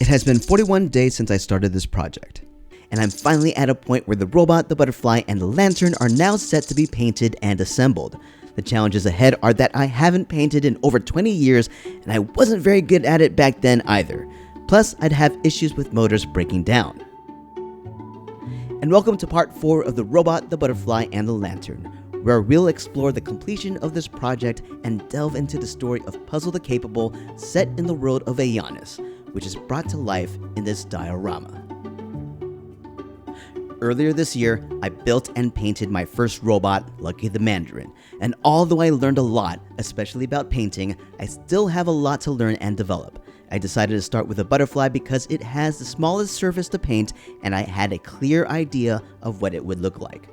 It has been 41 days since I started this project, and I'm finally at a point where the robot, the butterfly, and the lantern are now set to be painted and assembled. The challenges ahead are that I haven't painted in over 20 years, and I wasn't very good at it back then either. Plus, I'd have issues with motors breaking down. And welcome to part 4 of the robot, the butterfly, and the lantern, where we'll explore the completion of this project and delve into the story of Puzz-L the Capable set in the world of Ionis, which is brought to life in this diorama. Earlier this year, I built and painted my first robot, Lucky the Mandarin, and although I learned a lot, especially about painting, I still have a lot to learn and develop. I decided to start with a butterfly because it has the smallest surface to paint and I had a clear idea of what it would look like.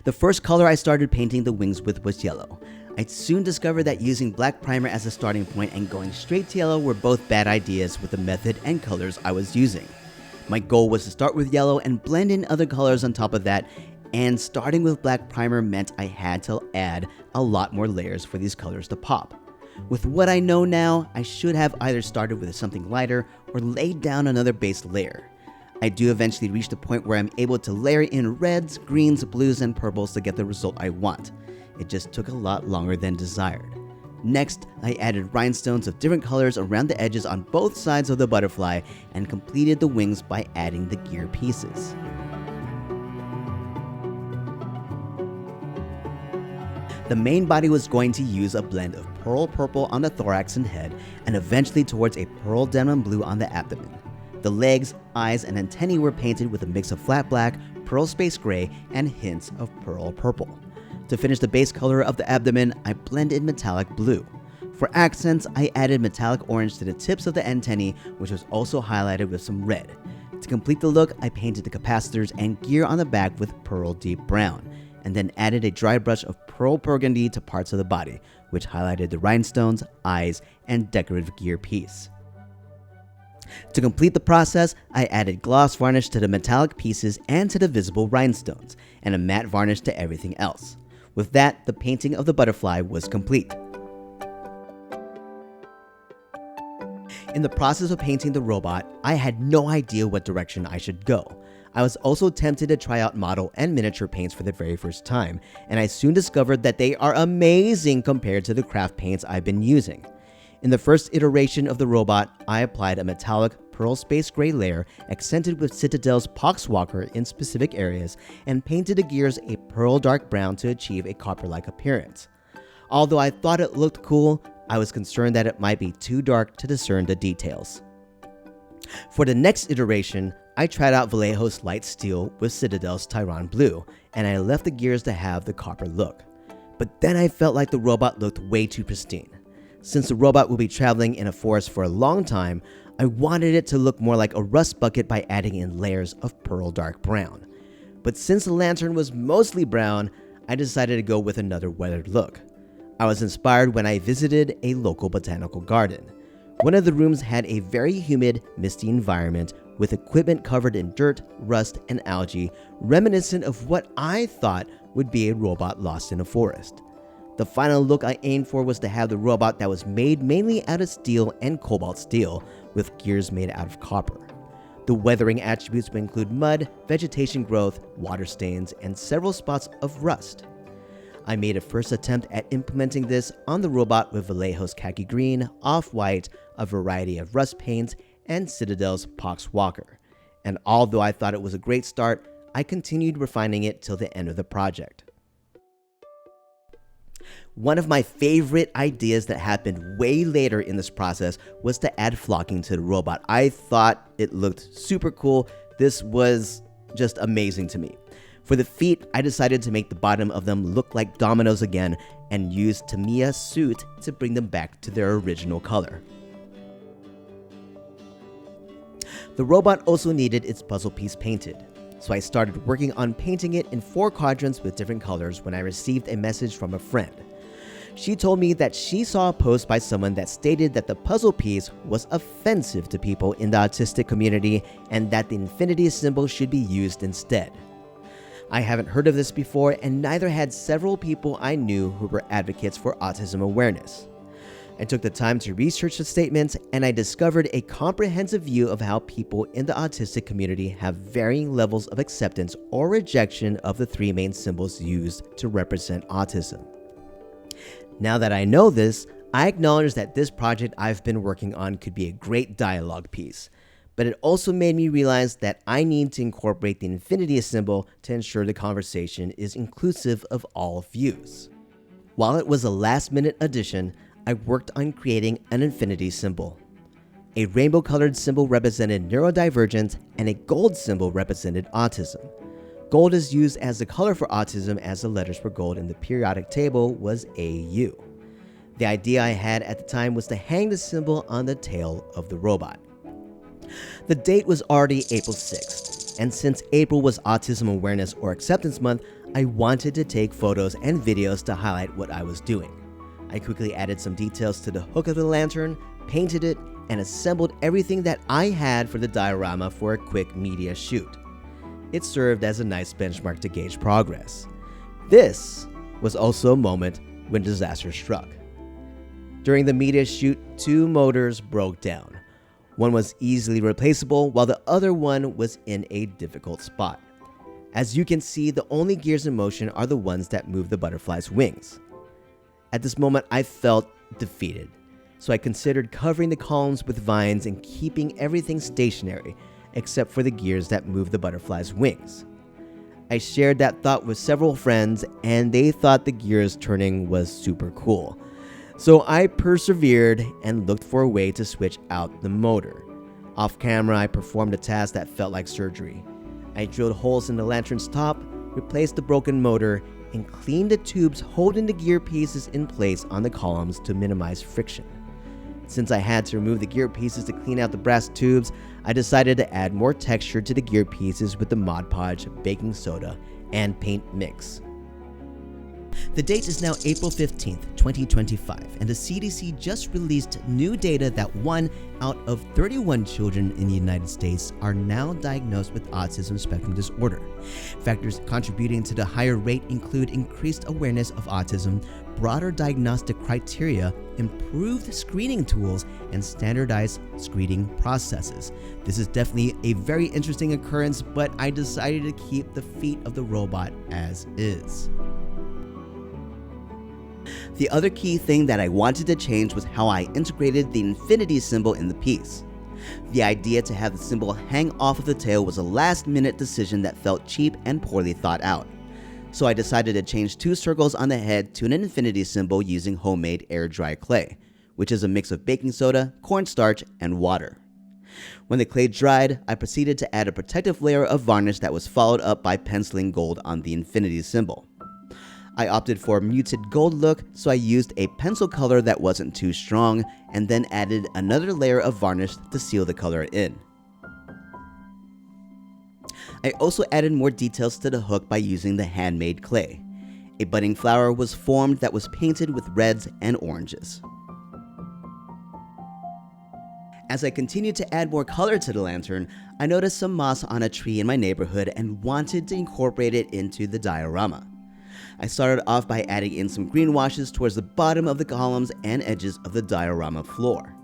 The first color I started painting the wings with was yellow. I soon discovered that using black primer as a starting point and going straight to yellow were both bad ideas with the method and colors I was using. My goal was to start with yellow and blend in other colors on top of that, and starting with black primer meant I had to add a lot more layers for these colors to pop. With what I know now, I should have either started with something lighter or laid down another base layer. I do eventually reach the point where I'm able to layer in reds, greens, blues, and purples to get the result I want. It just took a lot longer than desired. Next, I added rhinestones of different colors around the edges on both sides of the butterfly and completed the wings by adding the gear pieces. The main body was going to use a blend of pearl purple on the thorax and head, and eventually towards a pearl denim blue on the abdomen. The legs, eyes, and antennae were painted with a mix of flat black, pearl space gray, and hints of pearl purple. To finish the base color of the abdomen, I blended metallic blue. For accents, I added metallic orange to the tips of the antennae, which was also highlighted with some red. To complete the look, I painted the capacitors and gear on the back with pearl deep brown, and then added a dry brush of pearl burgundy to parts of the body, which highlighted the rhinestones, eyes, and decorative gear piece. To complete the process, I added gloss varnish to the metallic pieces and to the visible rhinestones, and a matte varnish to everything else. With that, the painting of the butterfly was complete. In the process of painting the robot, I had no idea what direction I should go. I was also tempted to try out model and miniature paints for the very first time, and I soon discovered that they are amazing compared to the craft paints I've been using. In the first iteration of the robot, I applied a metallic pearl space gray layer accented with Citadel's Poxwalker in specific areas and painted the gears a pearl dark brown to achieve a copper-like appearance. Although I thought it looked cool, I was concerned that it might be too dark to discern the details. For the next iteration, I tried out Vallejos light steel with Citadel's Tyron blue, and I left the gears to have the copper look. But then I felt like the robot looked way too pristine. Since the robot will be traveling in a forest for a long time, I wanted it to look more like a rust bucket by adding in layers of pearl dark brown. But since the lantern was mostly brown, I decided to go with another weathered look. I was inspired when I visited a local botanical garden. One of the rooms had a very humid, misty environment with equipment covered in dirt, rust, and algae, reminiscent of what I thought would be a robot lost in a forest. The final look I aimed for was to have the robot that was made mainly out of steel and cobalt steel, with gears made out of copper. The weathering attributes would include mud, vegetation growth, water stains, and several spots of rust. I made a first attempt at implementing this on the robot with Vallejos khaki green, off-white, a variety of rust paints, and Citadel's Poxwalker. And although I thought it was a great start, I continued refining it till the end of the project. One of my favorite ideas that happened way later in this process was to add flocking to the robot. I thought it looked super cool. This was just amazing to me. For the feet, I decided to make the bottom of them look like dominoes again and use Tamiya's suit to bring them back to their original color. The robot also needed its puzzle piece painted, so I started working on painting it in 4 quadrants with different colors when I received a message from a friend. She told me that she saw a post by someone that stated that the puzzle piece was offensive to people in the autistic community and that the infinity symbol should be used instead. I haven't heard of this before, and neither had several people I knew who were advocates for autism awareness. I took the time to research the statements, and I discovered a comprehensive view of how people in the autistic community have varying levels of acceptance or rejection of the three main symbols used to represent autism. Now that I know this, I acknowledge that this project I've been working on could be a great dialogue piece, but it also made me realize that I need to incorporate the infinity symbol to ensure the conversation is inclusive of all views. While it was a last-minute addition, I worked on creating an infinity symbol. A rainbow-colored symbol represented neurodivergent, and a gold symbol represented autism. Gold is used as the color for autism, as the letters for gold in the periodic table was AU. The idea I had at the time was to hang the symbol on the tail of the robot. The date was already April 6th, and since April was Autism Awareness or Acceptance Month, I wanted to take photos and videos to highlight what I was doing. I quickly added some details to the hook of the lantern, painted it, and assembled everything that I had for the diorama for a quick media shoot. It served as a nice benchmark to gauge progress. This was also a moment when disaster struck. During the media shoot, two motors broke down. One was easily replaceable, while the other one was in a difficult spot. As you can see, the only gears in motion are the ones that move the butterfly's wings. At this moment, I felt defeated, so I considered covering the columns with vines and keeping everything stationary, except for the gears that move the butterfly's wings. I shared that thought with several friends, and they thought the gears turning was super cool. So I persevered and looked for a way to switch out the motor. Off camera, I performed a task that felt like surgery. I drilled holes in the lantern's top, replaced the broken motor, and cleaned the tubes holding the gear pieces in place on the columns to minimize friction. Since I had to remove the gear pieces to clean out the brass tubes, I decided to add more texture to the gear pieces with the Mod Podge, baking soda, and paint mix. The date is now April 15th, 2025, and the CDC just released new data that 1 out of 31 children in the United States are now diagnosed with autism spectrum disorder. Factors contributing to the higher rate include increased awareness of autism, broader diagnostic criteria, improved screening tools, and standardized screening processes. This is definitely a very interesting occurrence, but I decided to keep the feet of the robot as is. The other key thing that I wanted to change was how I integrated the infinity symbol in the piece. The idea to have the symbol hang off of the tail was a last-minute decision that felt cheap and poorly thought out. So I decided to change 2 circles on the head to an infinity symbol using homemade air-dry clay, which is a mix of baking soda, cornstarch, and water. When the clay dried, I proceeded to add a protective layer of varnish that was followed up by penciling gold on the infinity symbol. I opted for a muted gold look, so I used a pencil color that wasn't too strong, and then added another layer of varnish to seal the color in. I also added more details to the hook by using the handmade clay. A budding flower was formed that was painted with reds and oranges. As I continued to add more color to the lantern, I noticed some moss on a tree in my neighborhood and wanted to incorporate it into the diorama. I started off by adding in some green washes towards the bottom of the columns and edges of the diorama floor.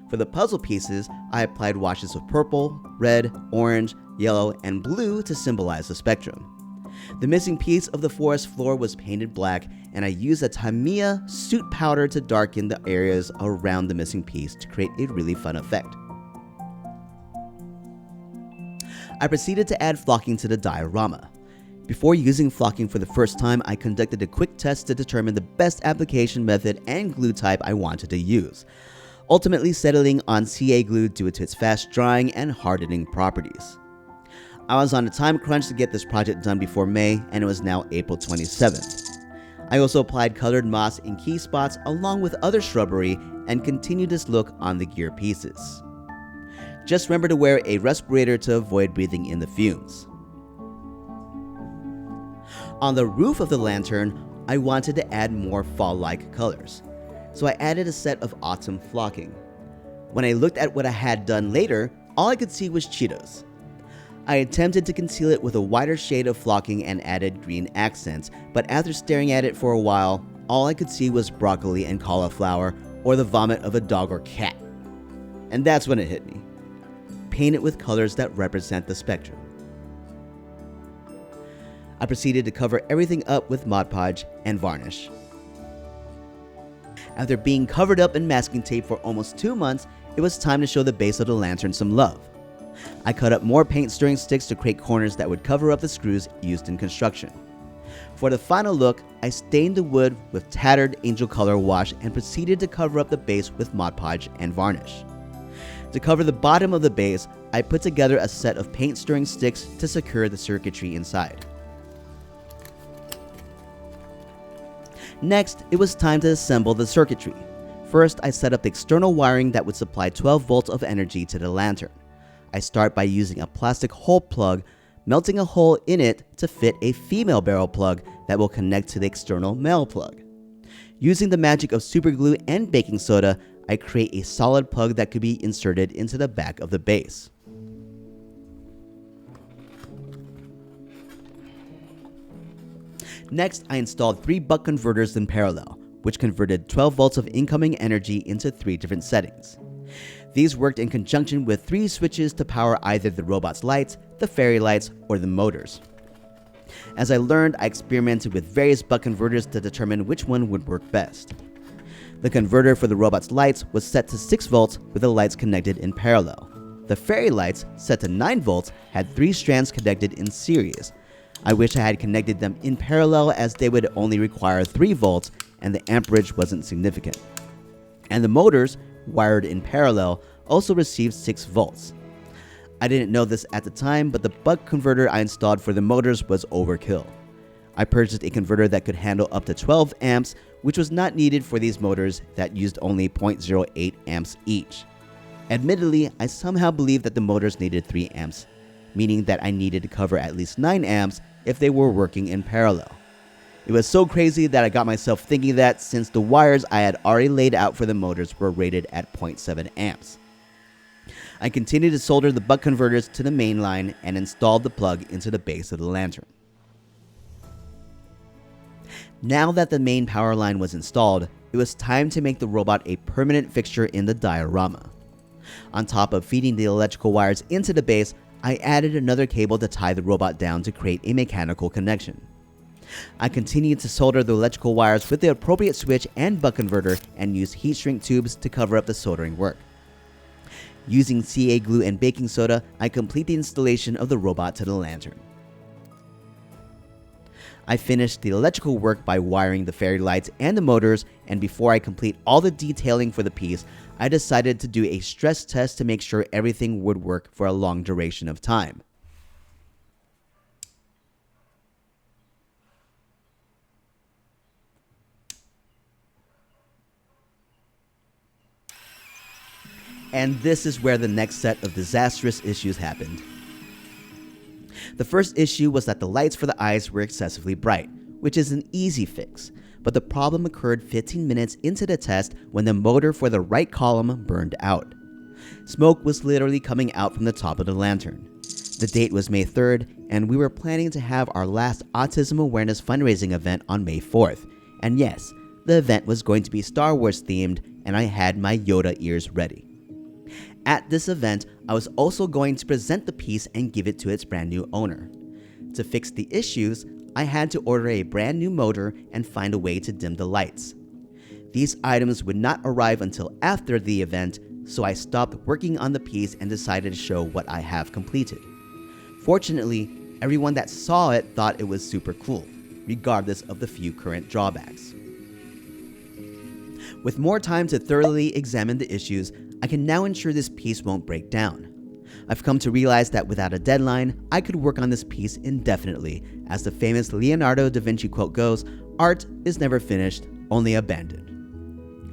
For the puzzle pieces, I applied washes of purple, red, orange, yellow, and blue to symbolize the spectrum. The missing piece of the forest floor was painted black, and I used a Tamiya soot powder to darken the areas around the missing piece to create a really fun effect. I proceeded to add flocking to the diorama. Before using flocking for the first time, I conducted a quick test to determine the best application method and glue type I wanted to use, ultimately settling on CA glue due to its fast drying and hardening properties. I was on a time crunch to get this project done before May, and it was now April 27th. I also applied colored moss in key spots along with other shrubbery and continued this look on the gear pieces. Just remember to wear a respirator to avoid breathing in the fumes. On the roof of the lantern, I wanted to add more fall-like colors, so I added a set of autumn flocking. When I looked at what I had done later, all I could see was Cheetos. I attempted to conceal it with a wider shade of flocking and added green accents, but after staring at it for a while, all I could see was broccoli and cauliflower, or the vomit of a dog or cat. And that's when it hit me. Paint it with colors that represent the spectrum. I proceeded to cover everything up with Mod Podge and varnish. After being covered up in masking tape for almost 2 months, it was time to show the base of the lantern some love. I cut up more paint stirring sticks to create corners that would cover up the screws used in construction. For the final look, I stained the wood with tattered angel color wash and proceeded to cover up the base with Mod Podge and varnish. To cover the bottom of the base, I put together a set of paint stirring sticks to secure the circuitry inside. Next, it was time to assemble the circuitry. First, I set up the external wiring that would supply 12 volts of energy to the lantern. I start by using a plastic hole plug, melting a hole in it to fit a female barrel plug that will connect to the external male plug. Using the magic of super glue and baking soda, I create a solid plug that could be inserted into the back of the base. Next, I installed 3 buck converters in parallel, which converted 12 volts of incoming energy into 3 different settings. These worked in conjunction with 3 switches to power either the robot's lights, the fairy lights, or the motors. As I learned, I experimented with various buck converters to determine which one would work best. The converter for the robot's lights was set to 6 volts with the lights connected in parallel. The fairy lights, set to 9 volts, had 3 strands connected in series. I wish I had connected them in parallel as they would only require 3 volts and the amperage wasn't significant. And the motors, wired in parallel, also received 6 volts. I didn't know this at the time, but the buck converter I installed for the motors was overkill. I purchased a converter that could handle up to 12 amps, which was not needed for these motors that used only 0.08 amps each. Admittedly, I somehow believed that the motors needed 3 amps, meaning that I needed to cover at least 9 amps if they were working in parallel. It was so crazy that I got myself thinking that since the wires I had already laid out for the motors were rated at 0.7 amps. I continued to solder the buck converters to the main line and installed the plug into the base of the lantern. Now that the main power line was installed, it was time to make the robot a permanent fixture in the diorama. On top of feeding the electrical wires into the base, I added another cable to tie the robot down to create a mechanical connection. I continued to solder the electrical wires with the appropriate switch and buck converter and used heat shrink tubes to cover up the soldering work. Using CA glue and baking soda, I complete the installation of the robot to the lantern. I finished the electrical work by wiring the fairy lights and the motors, and before I complete all the detailing for the piece, I decided to do a stress test to make sure everything would work for a long duration of time. And this is where the next set of disastrous issues happened. The first issue was that the lights for the eyes were excessively bright, which is an easy fix, but the problem occurred 15 minutes into the test when the motor for the right column burned out. Smoke was literally coming out from the top of the lantern. The date was May 3rd, and we were planning to have our last Autism Awareness fundraising event on May 4th. And yes, the event was going to be Star Wars themed, and I had my Yoda ears ready. At this event, I was also going to present the piece and give it to its brand new owner. To fix the issues, I had to order a brand new motor and find a way to dim the lights. These items would not arrive until after the event, so I stopped working on the piece and decided to show what I have completed. Fortunately, everyone that saw it thought it was super cool, regardless of the few current drawbacks. With more time to thoroughly examine the issues, I can now ensure this piece won't break down. I've come to realize that without a deadline, I could work on this piece indefinitely. As the famous Leonardo da Vinci quote goes, "Art is never finished, only abandoned."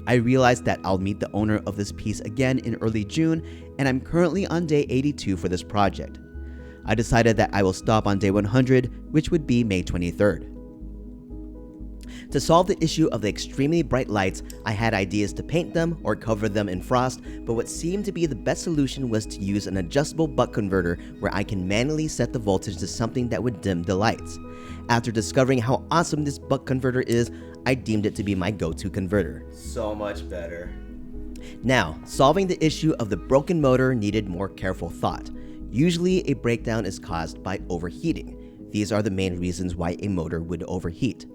I realized that I'll meet the owner of this piece again in early June, and I'm currently on day 82 for this project. I decided that I will stop on day 100, which would be May 23rd. To solve the issue of the extremely bright lights, I had ideas to paint them or cover them in frost, but what seemed to be the best solution was to use an adjustable buck converter where I can manually set the voltage to something that would dim the lights. After discovering how awesome this buck converter is, I deemed it to be my go-to converter. So much better. Now, solving the issue of the broken motor needed more careful thought. Usually, a breakdown is caused by overheating. These are the main reasons why a motor would overheat.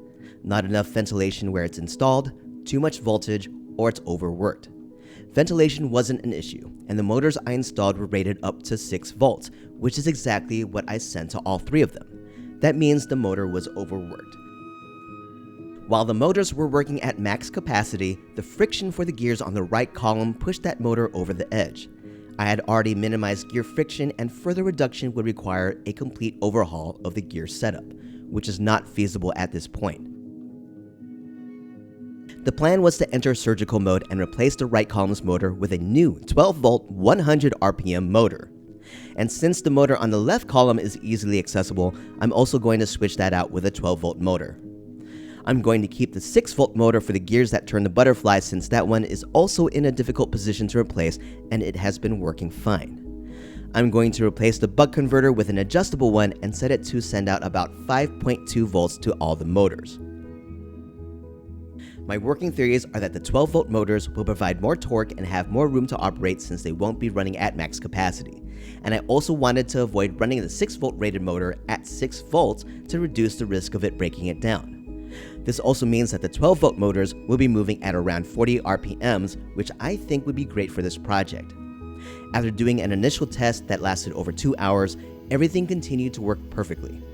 Not enough ventilation where it's installed, too much voltage, or it's overworked. Ventilation wasn't an issue, and the motors I installed were rated up to 6 volts, which is exactly what I sent to all 3 of them. That means the motor was overworked. While the motors were working at max capacity, the friction for the gears on the right column pushed that motor over the edge. I had already minimized gear friction, and further reduction would require a complete overhaul of the gear setup, which is not feasible at this point. The plan was to enter surgical mode and replace the right column's motor with a new 12-volt 100 RPM motor. And since the motor on the left column is easily accessible, I'm also going to switch that out with a 12-volt motor. I'm going to keep the 6-volt motor for the gears that turn the butterfly, since that one is also in a difficult position to replace and it has been working fine. I'm going to replace the buck converter with an adjustable one and set it to send out about 5.2 volts to all the motors. My working theories are that the 12-volt motors will provide more torque and have more room to operate since they won't be running at max capacity. And I also wanted to avoid running the 6-volt rated motor at 6 volts to reduce the risk of it breaking it down. This also means that the 12-volt motors will be moving at around 40 RPMs, which I think would be great for this project. After doing an initial test that lasted over 2 hours, everything continued to work perfectly.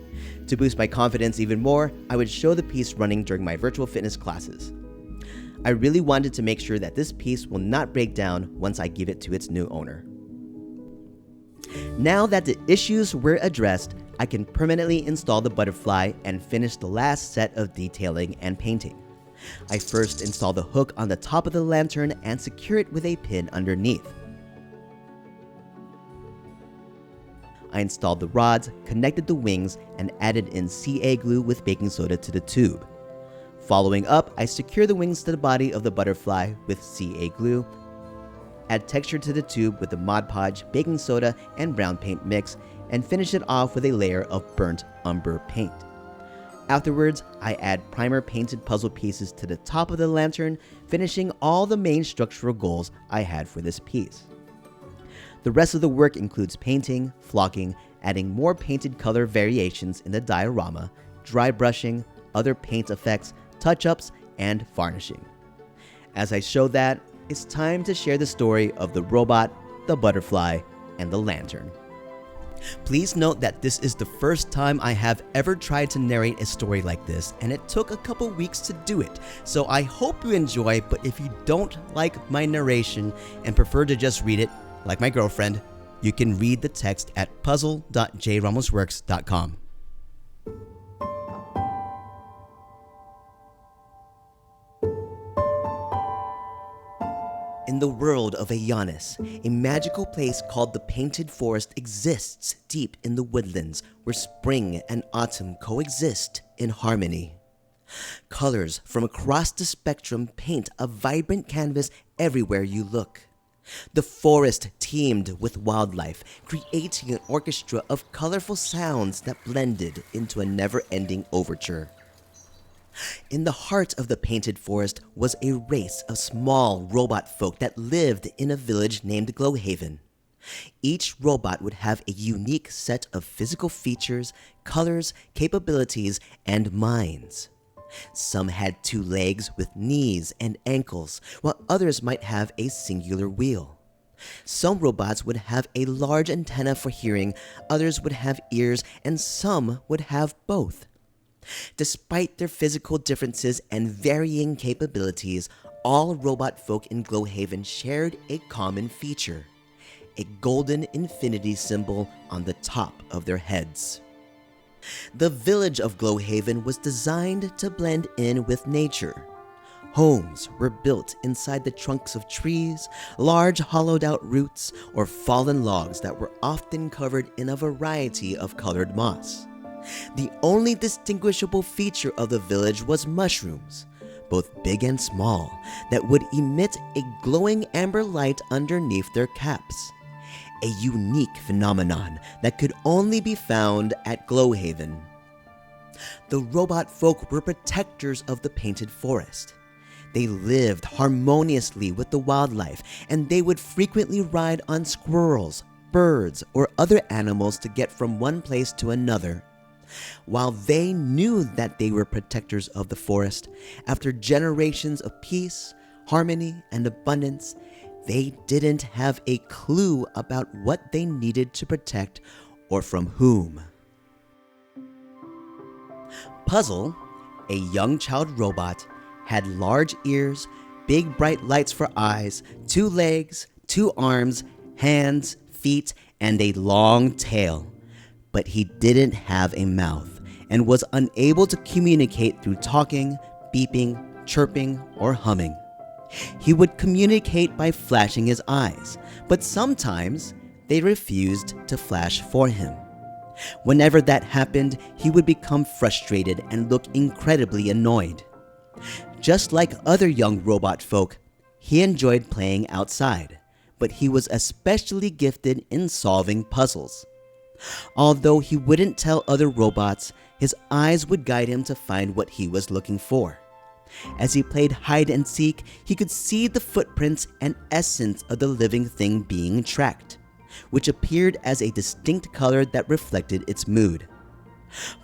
To boost my confidence even more, I would show the piece running during my virtual fitness classes. I really wanted to make sure that this piece will not break down once I give it to its new owner. Now that the issues were addressed, I can permanently install the butterfly and finish the last set of detailing and painting. I first install the hook on the top of the lantern and secure it with a pin underneath. I installed the rods, connected the wings, and added in CA glue with baking soda to the tube. Following up, I secure the wings to the body of the butterfly with CA glue, add texture to the tube with the Mod Podge, baking soda, and brown paint mix, and finish it off with a layer of burnt umber paint. Afterwards, I add primer painted puzzle pieces to the top of the lantern, finishing all the main structural goals I had for this piece. The rest of the work includes painting, flocking, adding more painted color variations in the diorama, dry brushing, other paint effects, touch-ups, and varnishing. As I show that, it's time to share the story of the robot, the butterfly, and the lantern. Please note that this is the first time I have ever tried to narrate a story like this, and it took a couple weeks to do it, so I hope you enjoy, but if you don't like my narration and prefer to just read it, like my girlfriend, you can read the text at puzzle.jramosworks.com. In the world of Aeonis, a magical place called the Painted Forest exists deep in the woodlands where spring and autumn coexist in harmony. Colors from across the spectrum paint a vibrant canvas everywhere you look. The forest teemed with wildlife, creating an orchestra of colorful sounds that blended into a never-ending overture. In the heart of the Painted Forest was a race of small robot folk that lived in a village named Glowhaven. Each robot would have a unique set of physical features, colors, capabilities, and minds. Some had 2 legs with knees and ankles, while others might have a singular wheel. Some robots would have a large antenna for hearing, others would have ears, and some would have both. Despite their physical differences and varying capabilities, all robot folk in Glowhaven shared a common feature: a golden infinity symbol on the top of their heads. The village of Glowhaven was designed to blend in with nature. Homes were built inside the trunks of trees, large hollowed-out roots, or fallen logs that were often covered in a variety of colored moss. The only distinguishable feature of the village was mushrooms, both big and small, that would emit a glowing amber light underneath their caps. A unique phenomenon that could only be found at Glowhaven. The robot folk were protectors of the painted forest. They lived harmoniously with the wildlife, and they would frequently ride on squirrels, birds, or other animals to get from one place to another. While they knew that they were protectors of the forest, after generations of peace, harmony, and abundance, they didn't have a clue about what they needed to protect or from whom. Puzz-L, a young child robot, had large ears, big bright lights for eyes, 2 legs, 2 arms, hands, feet, and a long tail. But he didn't have a mouth and was unable to communicate through talking, beeping, chirping, or humming. He would communicate by flashing his eyes, but sometimes they refused to flash for him. Whenever that happened, he would become frustrated and look incredibly annoyed. Just like other young robot folk, he enjoyed playing outside, but he was especially gifted in solving puzzles. Although he wouldn't tell other robots, his eyes would guide him to find what he was looking for. As he played hide and seek, he could see the footprints and essence of the living thing being tracked, which appeared as a distinct color that reflected its mood.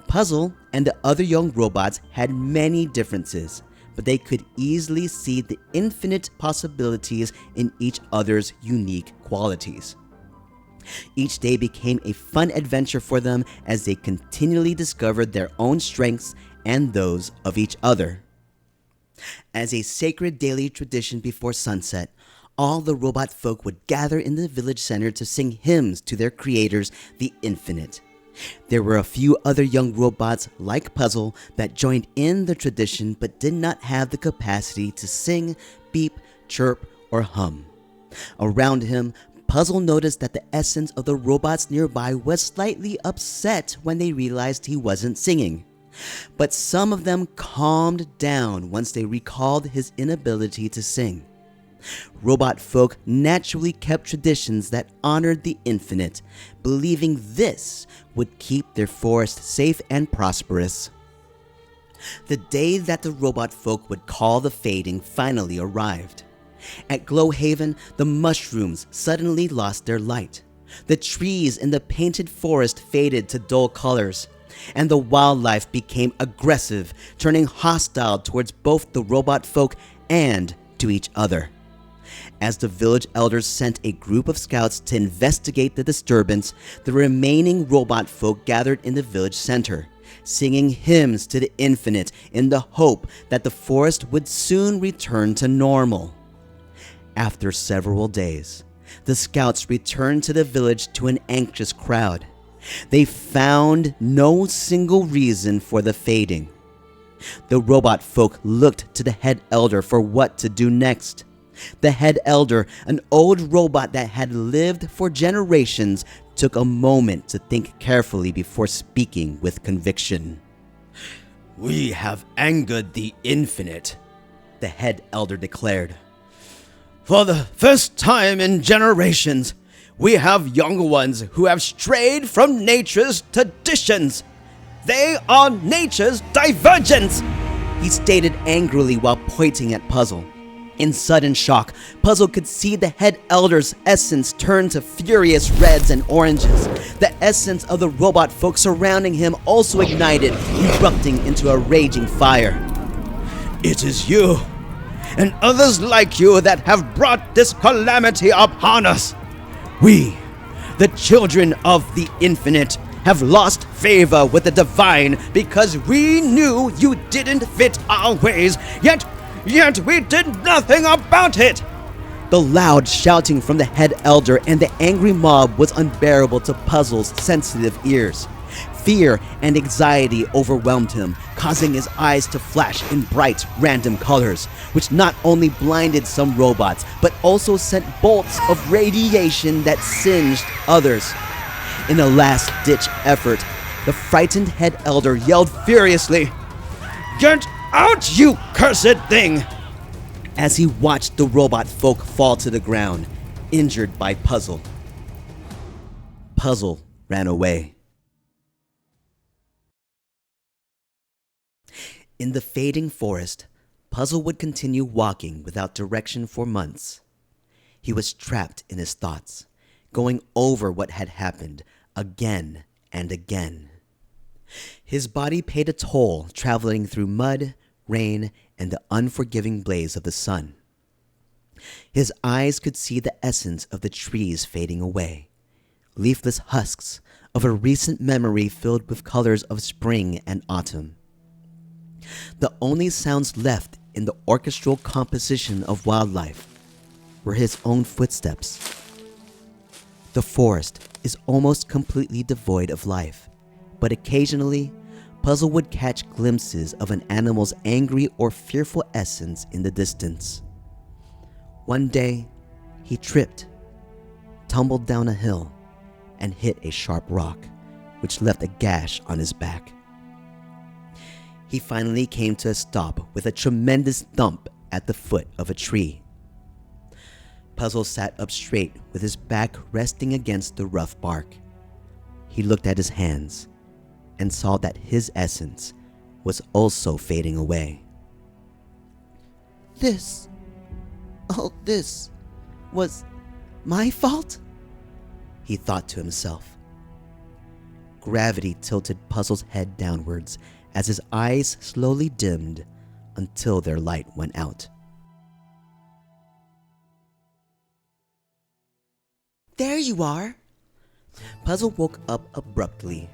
Puzz-L and the other young robots had many differences, but they could easily see the infinite possibilities in each other's unique qualities. Each day became a fun adventure for them as they continually discovered their own strengths and those of each other. As a sacred daily tradition before sunset, all the robot folk would gather in the village center to sing hymns to their creators, the Infinite. There were a few other young robots like Puzz-L that joined in the tradition but did not have the capacity to sing, beep, chirp, or hum. Around him, Puzz-L noticed that the essence of the robots nearby was slightly upset when they realized he wasn't singing. But some of them calmed down once they recalled his inability to sing. Robot folk naturally kept traditions that honored the Infinite, believing this would keep their forest safe and prosperous. The day that the robot folk would call the fading finally arrived. At Glowhaven, the mushrooms suddenly lost their light. The trees in the painted forest faded to dull colors, and the wildlife became aggressive, turning hostile towards both the robot folk and to each other. As the village elders sent a group of scouts to investigate the disturbance, the remaining robot folk gathered in the village center, singing hymns to the Infinite in the hope that the forest would soon return to normal. After several days, the scouts returned to the village to an anxious crowd. They found no single reason for the fading. The robot folk looked to the head elder for what to do next. The head elder, an old robot that had lived for generations, took a moment to think carefully before speaking with conviction. "We have angered the Infinite," the head elder declared. "For the first time in generations, we have young ones who have strayed from nature's traditions. They are nature's divergents," he stated angrily while pointing at Puzz-L. In sudden shock, Puzz-L could see the head elder's essence turn to furious reds and oranges. The essence of the robot folk surrounding him also ignited, erupting into a raging fire. "It is you and others like you that have brought this calamity upon us. We, the children of the Infinite, have lost favor with the divine because we knew you didn't fit our ways, yet we did nothing about it." The loud shouting from the head elder and the angry mob was unbearable to Puzz-L's sensitive ears. Fear and anxiety overwhelmed him, causing his eyes to flash in bright, random colors, which not only blinded some robots, but also sent bolts of radiation that singed others. In a last-ditch effort, the frightened head elder yelled furiously, "Get out, you cursed thing!" as he watched the robot folk fall to the ground, injured by Puzz-L. Puzz-L ran away. In the fading forest, Puzz-L would continue walking without direction for months. He was trapped in his thoughts, going over what had happened again and again. His body paid a toll traveling through mud, rain, and the unforgiving blaze of the sun. His eyes could see the essence of the trees fading away, leafless husks of a recent memory filled with colors of spring and autumn. The only sounds left in the orchestral composition of wildlife were his own footsteps. The forest is almost completely devoid of life, but occasionally, Puzz-L would catch glimpses of an animal's angry or fearful essence in the distance. One day, he tripped, tumbled down a hill, and hit a sharp rock, which left a gash on his back. He finally came to a stop with a tremendous thump at the foot of a tree. Puzz-L sat up straight with his back resting against the rough bark. He looked at his hands and saw that his essence was also fading away. All this was my fault? He thought to himself. Gravity tilted Puzz-L's head downwards as his eyes slowly dimmed until their light went out. There you are! Puzz-L woke up abruptly,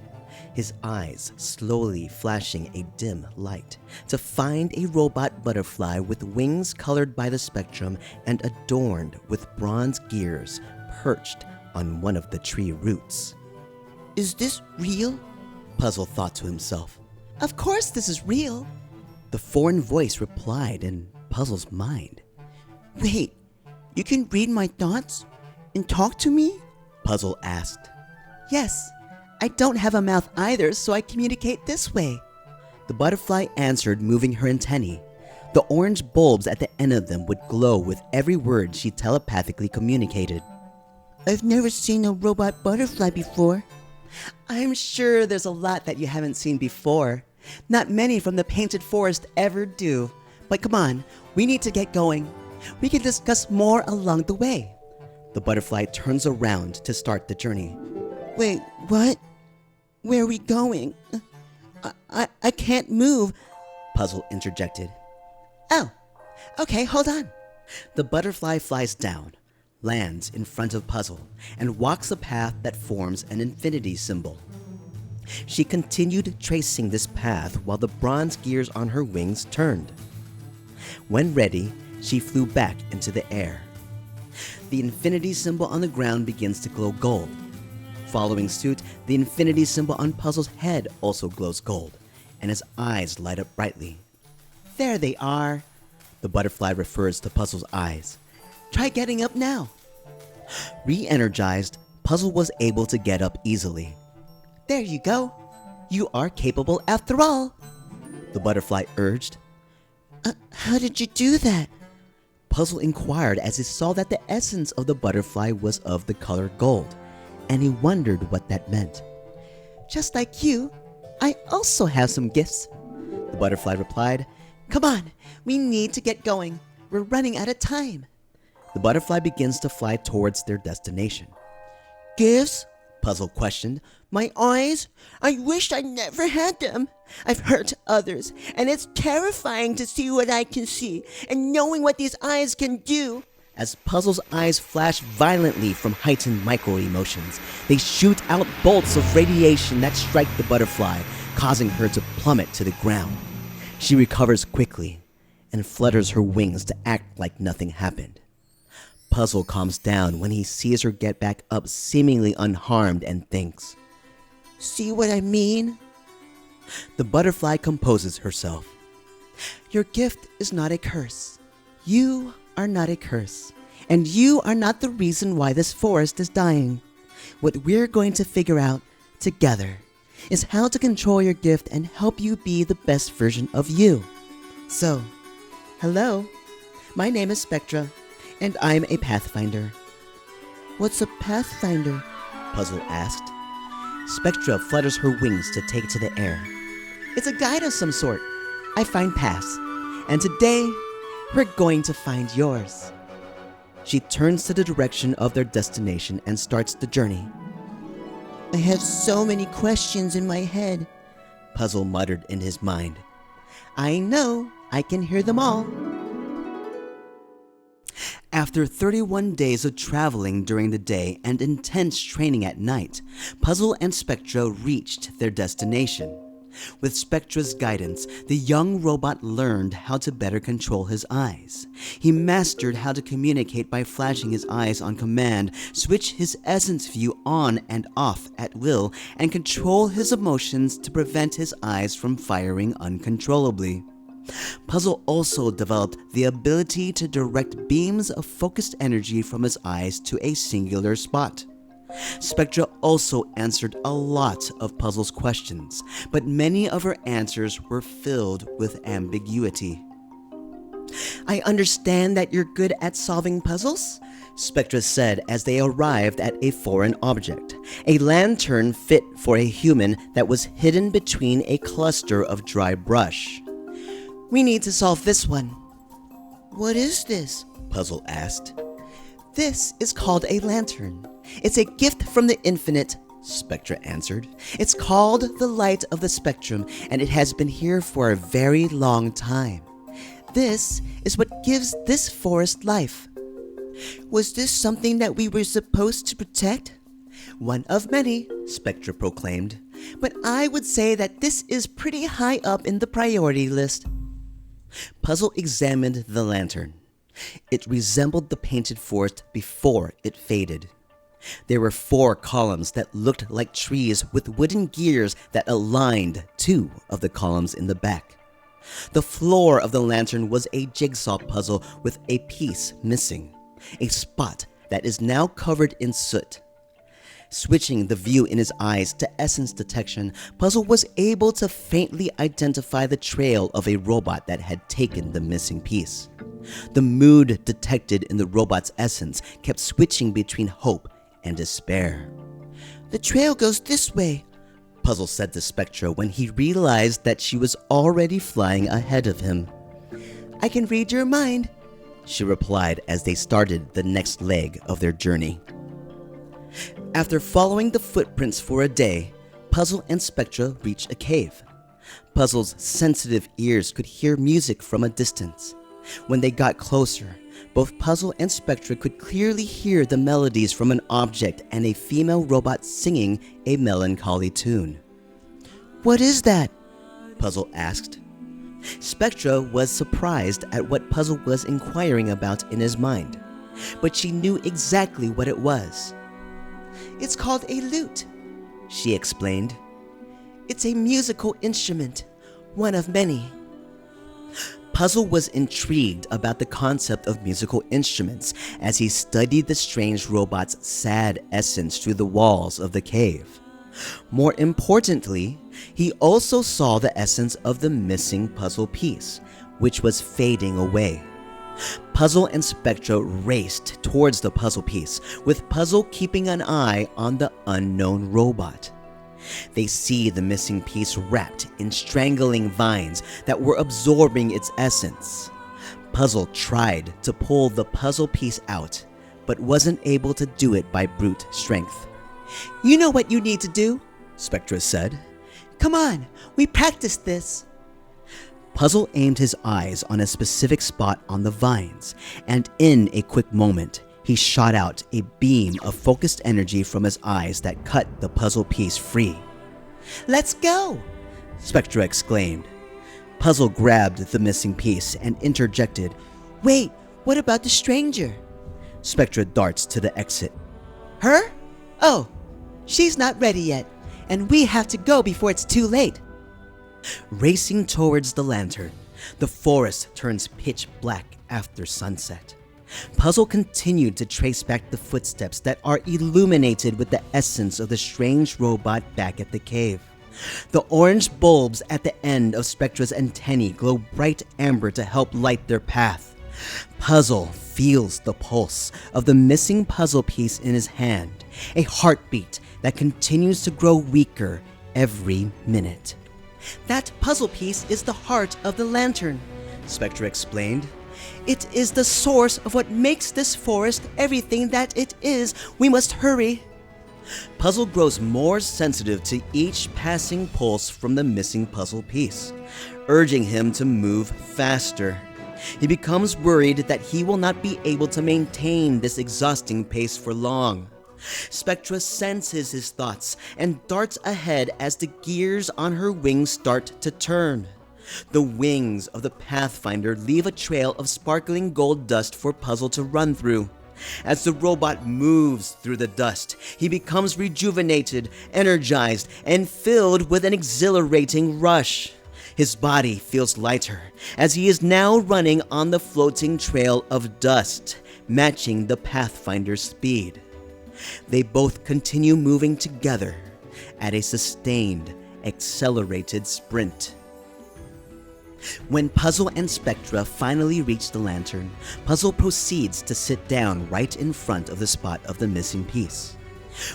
his eyes slowly flashing a dim light, to find a robot butterfly with wings colored by the spectrum and adorned with bronze gears perched on one of the tree roots. Is this real? Puzz-L thought to himself. Of course this is real, the foreign voice replied in Puzz-L's mind. Wait, you can read my thoughts and talk to me? Puzz-L asked. Yes, I don't have a mouth either, so I communicate this way. The butterfly answered, moving her antennae. The orange bulbs at the end of them would glow with every word she telepathically communicated. I've never seen a robot butterfly before. I'm sure there's a lot that you haven't seen before. Not many from the painted forest ever do. But come on, we need to get going. We can discuss more along the way. The butterfly turns around to start the journey. Wait, what? Where are we going? I can't move, Puzz-L interjected. Oh, okay, hold on. The butterfly flies down, lands in front of Puzz-L, and walks a path that forms an infinity symbol. She continued tracing this path while the bronze gears on her wings turned. When ready, she flew back into the air. The infinity symbol on the ground begins to glow gold. Following suit, the infinity symbol on Puzz-L's head also glows gold, and his eyes light up brightly. There they are. The butterfly refers to Puzz-L's eyes. Try getting up now. Re-energized, Puzz-L was able to get up easily. There you go. You are capable after all, the butterfly urged. How did you do that? Puzz-L inquired as he saw that the essence of the butterfly was of the color gold, and he wondered what that meant. Just like you, I also have some gifts, the butterfly replied. Come on, we need to get going. We're running out of time. The butterfly begins to fly towards their destination. Gifts? Puzz-L questioned. My eyes? I wish I never had them. I've hurt others, and it's terrifying to see what I can see and knowing what these eyes can do. As Puzz-L's eyes flash violently from heightened micro-emotions, they shoot out bolts of radiation that strike the butterfly, causing her to plummet to the ground. She recovers quickly and flutters her wings to act like nothing happened. Puzz-L calms down when he sees her get back up seemingly unharmed and thinks, See what I mean? The butterfly composes herself. Your gift is not a curse. You are not a curse, and you are not the reason why this forest is dying. What we're going to figure out together is how to control your gift and help you be the best version of you. So, hello, my name is Spectra, and I'm a Pathfinder. What's a Pathfinder? Puzz-L asked. Spectra flutters her wings to take to the air. It's a guide of some sort. I find Pass, and today we're going to find yours. She turns to the direction of their destination and starts the journey. I have so many questions in my head, Puzz-L muttered in his mind. I know, I can hear them all. After 31 days of traveling during the day and intense training at night, Puzz-L and Spectra reached their destination. With Spectra's guidance, the young robot learned how to better control his eyes. He mastered how to communicate by flashing his eyes on command, switch his essence view on and off at will, and control his emotions to prevent his eyes from firing uncontrollably. Puzz-L also developed the ability to direct beams of focused energy from his eyes to a singular spot. Spectra also answered a lot of Puzz-L's questions, but many of her answers were filled with ambiguity. I understand that you're good at solving puzzles, Spectra said as they arrived at a foreign object, a lantern fit for a human that was hidden between a cluster of dry brush. We need to solve this one. What is this? Puzz-L asked. This is called a lantern. It's a gift from the infinite, Spectra answered. It's called the light of the spectrum, and it has been here for a very long time. This is what gives this forest life. Was this something that we were supposed to protect? One of many, Spectra proclaimed. But I would say that this is pretty high up in the priority list. Puzz-L examined the lantern. It resembled the painted forest before it faded. There were 4 columns that looked like trees with wooden gears that aligned 2 of the columns in the back. The floor of the lantern was a jigsaw puzzle with a piece missing, a spot that is now covered in soot. Switching the view in his eyes to essence detection, Puzz-L was able to faintly identify the trail of a robot that had taken the missing piece. The mood detected in the robot's essence kept switching between hope and despair. The trail goes this way, Puzz-L said to Spectra when he realized that she was already flying ahead of him. I can read your mind, she replied as they started the next leg of their journey. After following the footprints for a day, Puzz-L and Spectra reached a cave. Puzz-L's sensitive ears could hear music from a distance. When they got closer, both Puzz-L and Spectra could clearly hear the melodies from an object and a female robot singing a melancholy tune. What is that? Puzz-L asked. Spectra was surprised at what Puzz-L was inquiring about in his mind, but she knew exactly what it was. It's called a lute, she explained. It's a musical instrument, one of many. Puzz-L was intrigued about the concept of musical instruments as he studied the strange robot's sad essence through the walls of the cave. More importantly, he also saw the essence of the missing puzzle piece, which was fading away. Puzz-L and Spectra raced towards the puzzle piece, with Puzz-L keeping an eye on the unknown robot. They see the missing piece wrapped in strangling vines that were absorbing its essence. Puzz-L tried to pull the puzzle piece out, but wasn't able to do it by brute strength. You know what you need to do, Spectra said. Come on, we practiced this. Puzz-L aimed his eyes on a specific spot on the vines, and in a quick moment, he shot out a beam of focused energy from his eyes that cut the puzzle piece free. Let's go, Spectra exclaimed. Puzz-L grabbed the missing piece and interjected, Wait, what about the stranger? Spectra darts to the exit. Her? Oh, she's not ready yet, and we have to go before it's too late. Racing towards the lantern, the forest turns pitch black after sunset. Puzz-L continued to trace back the footsteps that are illuminated with the essence of the strange robot back at the cave. The orange bulbs at the end of Spectra's antennae glow bright amber to help light their path. Puzz-L feels the pulse of the missing puzzle piece in his hand, a heartbeat that continues to grow weaker every minute. That puzzle piece is the heart of the lantern, Spectra explained. It is the source of what makes this forest everything that it is. We must hurry. Puzzle grows more sensitive to each passing pulse from the missing puzzle piece, urging him to move faster. He becomes worried that he will not be able to maintain this exhausting pace for long. Spectra senses his thoughts and darts ahead as the gears on her wings start to turn. The wings of the Pathfinder leave a trail of sparkling gold dust for Puzzle to run through. As the robot moves through the dust, he becomes rejuvenated, energized, and filled with an exhilarating rush. His body feels lighter as he is now running on the floating trail of dust, matching the Pathfinder's speed. They both continue moving together at a sustained, accelerated sprint. When Puzzle and Spectra finally reach the lantern, Puzzle proceeds to sit down right in front of the spot of the missing piece.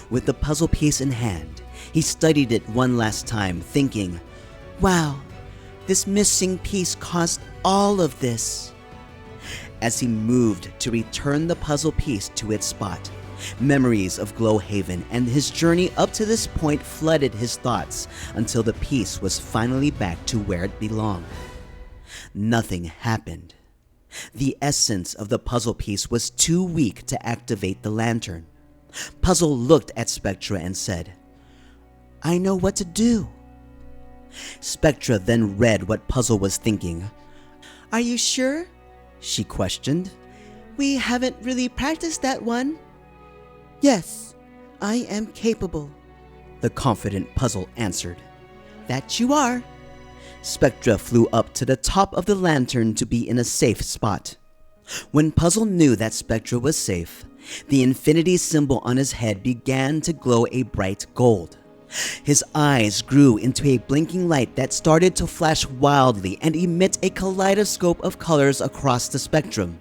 With the puzzle piece in hand, he studied it one last time, thinking, "Wow, this missing piece caused all of this." As he moved to return the puzzle piece to its spot, memories of Glowhaven and his journey up to this point flooded his thoughts until the piece was finally back to where it belonged. Nothing happened. The essence of the puzzle piece was too weak to activate the lantern. Puzzle looked at Spectra and said, "I know what to do." Spectra then read what Puzzle was thinking. "Are you sure?" she questioned. "We haven't really practiced that one." "Yes, I am capable," the confident Puzzle answered. "That you are." Spectra flew up to the top of the lantern to be in a safe spot. When Puzzle knew that Spectra was safe, the infinity symbol on his head began to glow a bright gold. His eyes grew into a blinking light that started to flash wildly and emit a kaleidoscope of colors across the spectrum.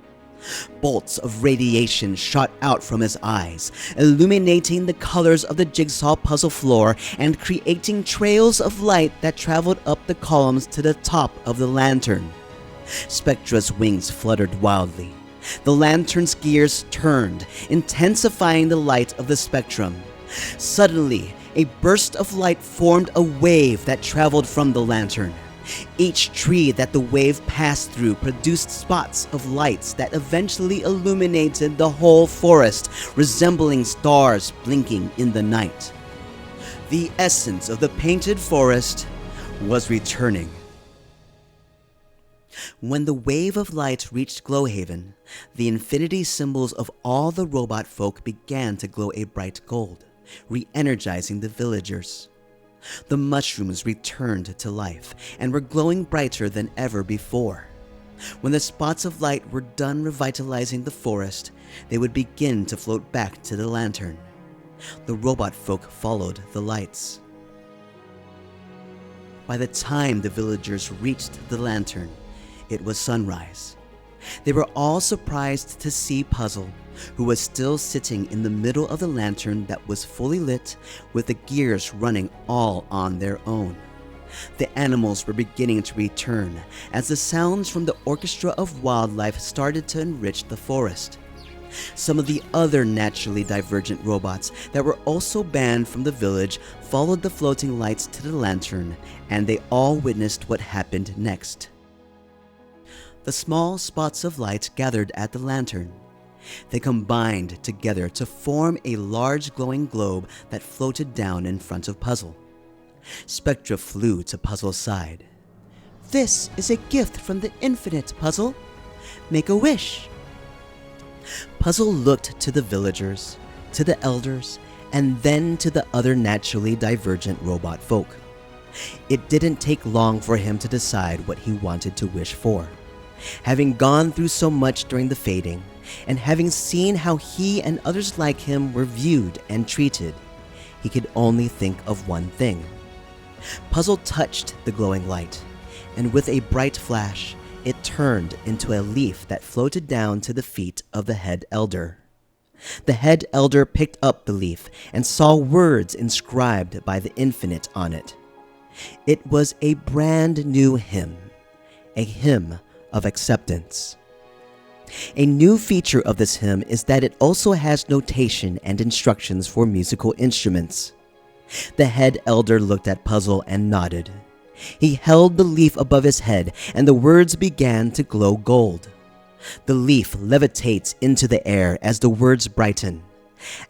Bolts of radiation shot out from his eyes, illuminating the colors of the jigsaw puzzle floor and creating trails of light that traveled up the columns to the top of the lantern. Spectra's wings fluttered wildly. The lantern's gears turned, intensifying the light of the spectrum. Suddenly, a burst of light formed a wave that traveled from the lantern. Each tree that the wave passed through produced spots of lights that eventually illuminated the whole forest, resembling stars blinking in the night. The essence of the painted forest was returning. When the wave of light reached Glowhaven, the infinity symbols of all the robot folk began to glow a bright gold, re-energizing the villagers. The mushrooms returned to life and were glowing brighter than ever before. When the spots of light were done revitalizing the forest, they would begin to float back to the lantern. The robot folk followed the lights. By the time the villagers reached the lantern, it was sunrise. They were all surprised to see Puzzle, who was still sitting in the middle of the lantern that was fully lit, with the gears running all on their own. The animals were beginning to return as the sounds from the orchestra of wildlife started to enrich the forest. Some of the other naturally divergent robots that were also banned from the village followed the floating lights to the lantern, and they all witnessed what happened next. The small spots of light gathered at the lantern. They combined together to form a large glowing globe that floated down in front of Puzzle. Spectra flew to Puzzle's side. "This is a gift from the infinite, Puzzle. Make a wish." Puzzle looked to the villagers, to the elders, and then to the other naturally divergent robot folk. It didn't take long for him to decide what he wanted to wish for. Having gone through so much during the fading, and having seen how he and others like him were viewed and treated, he could only think of one thing. Puzzle touched the glowing light, and with a bright flash, it turned into a leaf that floated down to the feet of the head elder. The head elder picked up the leaf and saw words inscribed by the infinite on it. It was a brand new hymn, a hymn of acceptance. A new feature of this hymn is that it also has notation and instructions for musical instruments. The head elder looked at Puzz-L and nodded. He held the leaf above his head, and the words began to glow gold. The leaf levitates into the air as the words brighten.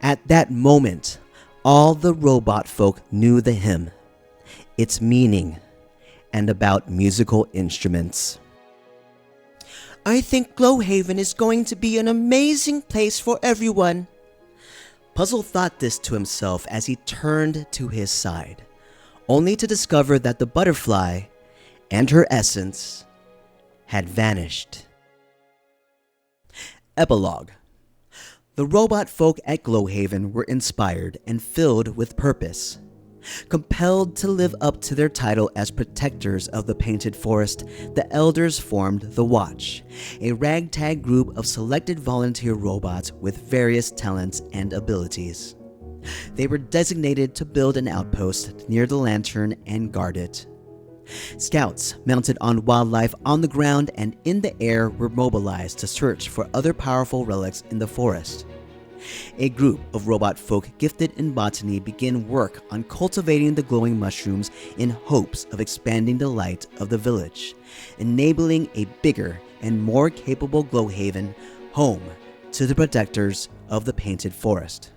At that moment, all the robot folk knew the hymn, its meaning, and about musical instruments. I think Glowhaven is going to be an amazing place for everyone. Puzz-L thought this to himself as he turned to his side, only to discover that the butterfly and her essence had vanished. Epilogue. The robot folk at Glowhaven were inspired and filled with purpose. Compelled to live up to their title as protectors of the painted forest, the elders formed the Watch, a ragtag group of selected volunteer robots with various talents and abilities. They were designated to build an outpost near the lantern and guard it. Scouts mounted on wildlife on the ground and in the air were mobilized to search for other powerful relics in the forest. A group of robot folk gifted in botany began work on cultivating the glowing mushrooms in hopes of expanding the light of the village, enabling a bigger and more capable Glowhaven, home to the protectors of the painted forest.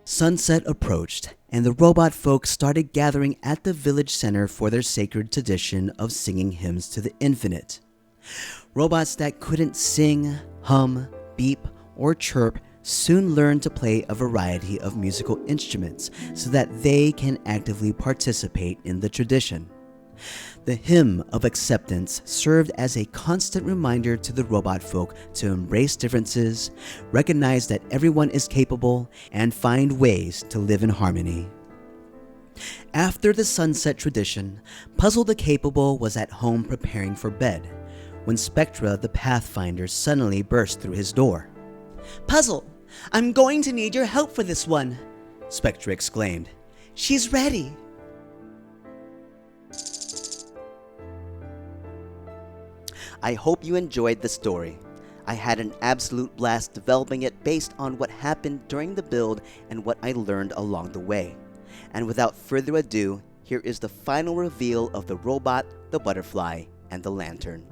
Sunset approached, and the robot folk started gathering at the village center for their sacred tradition of singing hymns to the infinite. Robots that couldn't sing, hum, beep, or chirp soon learned to play a variety of musical instruments so that they can actively participate in the tradition. The hymn of acceptance served as a constant reminder to the robot folk to embrace differences, recognize that everyone is capable, and find ways to live in harmony. After the sunset tradition, Puzz-L the Capable was at home preparing for bed when Spectra the Pathfinder suddenly burst through his door. Puzz-L, I'm going to need your help for this one, Spectra exclaimed. She's ready. I hope you enjoyed the story. I had an absolute blast developing it based on what happened during the build and what I learned along the way. And without further ado, here is the final reveal of the robot, the butterfly, and the lantern.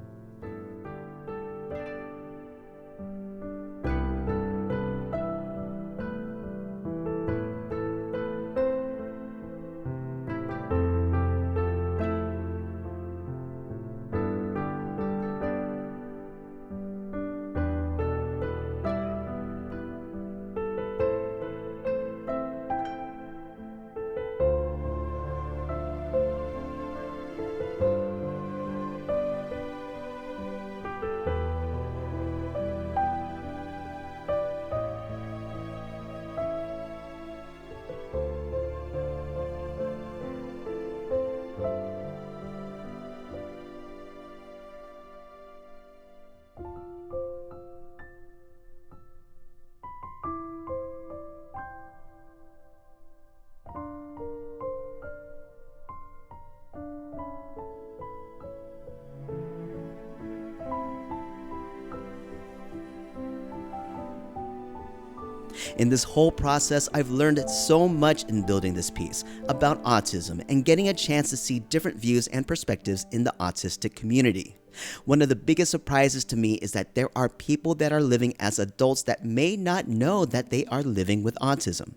In this whole process, I've learned so much in building this piece about autism and getting a chance to see different views and perspectives in the autistic community. One of the biggest surprises to me is that there are people that are living as adults that may not know that they are living with autism.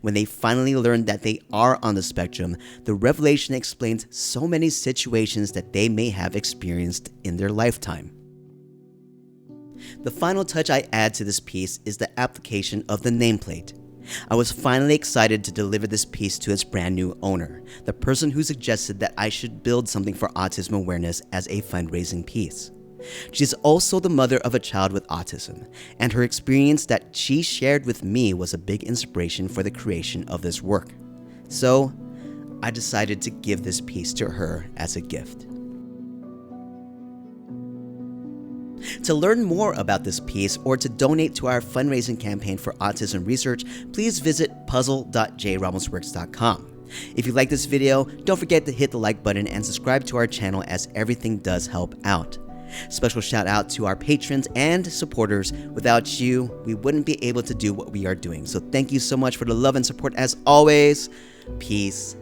When they finally learn that they are on the spectrum, the revelation explains so many situations that they may have experienced in their lifetime. The final touch I add to this piece is the application of the nameplate. I was finally excited to deliver this piece to its brand new owner, the person who suggested that I should build something for autism awareness as a fundraising piece. She's also the mother of a child with autism, and her experience that she shared with me was a big inspiration for the creation of this work. So, I decided to give this piece to her as a gift. To learn more about this piece or to donate to our fundraising campaign for autism research, please visit puzzle.jramosworks.com. If you like this video, don't forget to hit the like button and subscribe to our channel, as everything does help out. Special shout out to our patrons and supporters. Without you, we wouldn't be able to do what we are doing. So thank you so much for the love and support as always. Peace